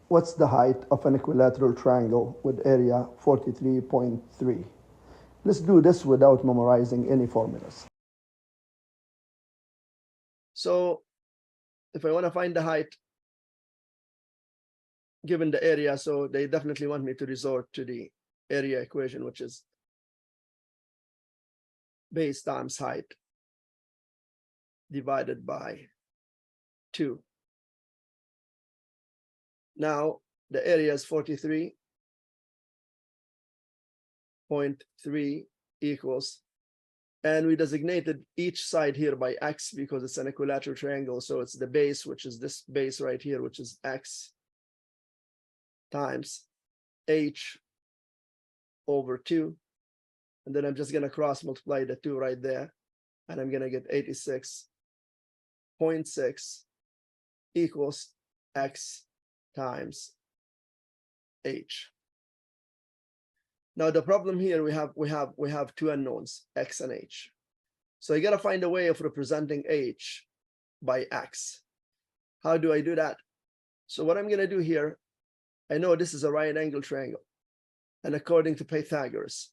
What's the height of an equilateral triangle with area 43.3? Let's do this without memorizing any formulas. So if I want to find the height given the area, so they definitely want me to resort to the area equation, which is base times height divided by 2. Now the area is 43.3 equals, and we designated each side here by x because it's an equilateral triangle. So it's the base, which is this base right here, which is x times h over 2. And then I'm just going to cross multiply the 2 right there. And I'm going to get 86.6 equals x times h. Now the problem here, we have two unknowns, x and h. So I got to find a way of representing h by x. How do I do that? So what I'm going to do here, I know this is a right angle triangle. And according to Pythagoras,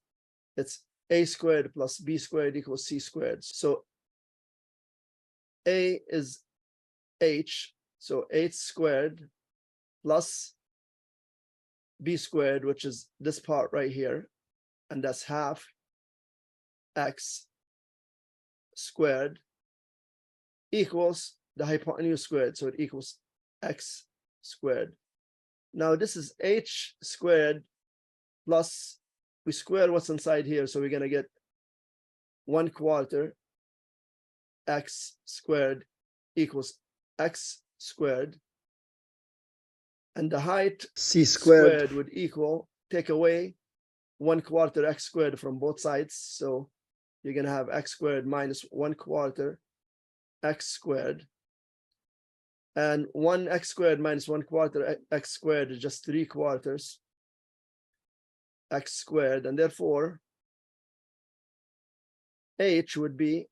it's a squared plus b squared equals c squared. So a is h, so h squared plus b squared, which is this part right here, and that's half x squared equals the hypotenuse squared, so it equals x squared. Now this is h squared plus, we square what's inside here, so we're going to get 1/4 x squared equals x squared, and the height c squared would equal, take away 1/4 x squared from both sides, so you're going to have x squared minus 1/4 x squared, and 1x squared minus 1/4 x squared is just 3/4 x squared, and therefore h would be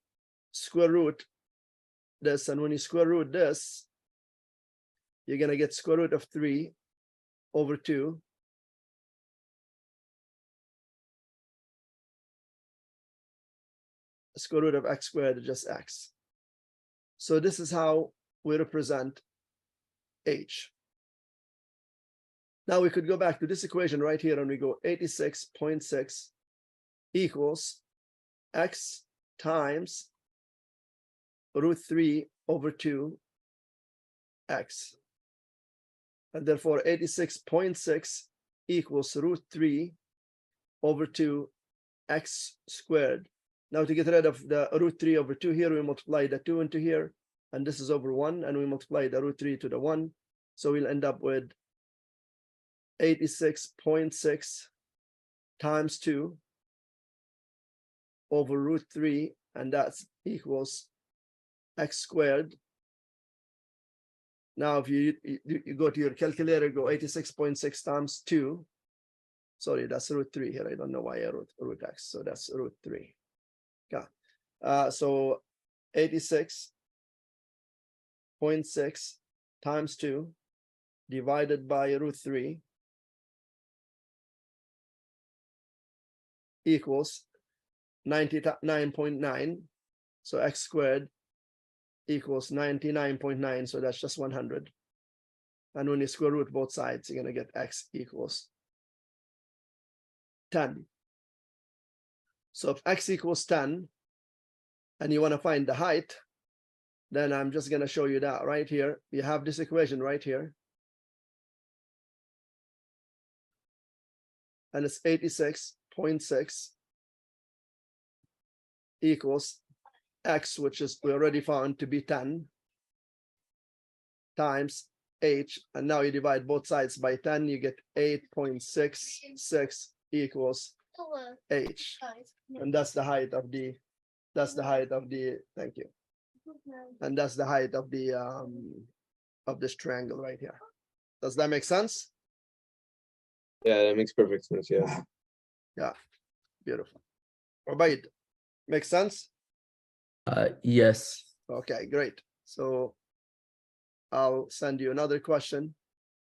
square root this, and when you square root this, you're going to get square root of 3 over 2 square root of x squared is just x. So this is how we represent h. Now we could go back to this equation right here, and we go 86.6 equals x times root 3 over 2 x. And therefore 86.6 equals root 3 over 2 x squared. Now to get rid of the root 3 over 2 here, we multiply the 2 into here, and this is over 1, and we multiply the root 3 to the 1. So we'll end up with 86.6 times 2 over root 3, and that's equals x squared. Now if you go to your calculator, go 86.6 times 2. Sorry, that's root 3 here. I don't know why I wrote root x. So that's root 3. Yeah. So 86.6 times 2 divided by root 3 equals 99.9. So x squared equals 99.9. So that's just 100. And when you square root both sides, you're going to get x equals 10. So if x equals 10 and you want to find the height, then I'm just going to show you that right here. You have this equation right here. And it's 86.6 equals x, which is we already found to be 10, times h. And now you divide both sides by 10, you get 8.66 equals h. And that's the height of the, thank you. And that's the height of the of this triangle right here. Does that make sense? Yeah, that makes perfect sense. Yeah. Yeah, beautiful. Obaid, make sense? Yes. Okay, great. So I'll send you another question.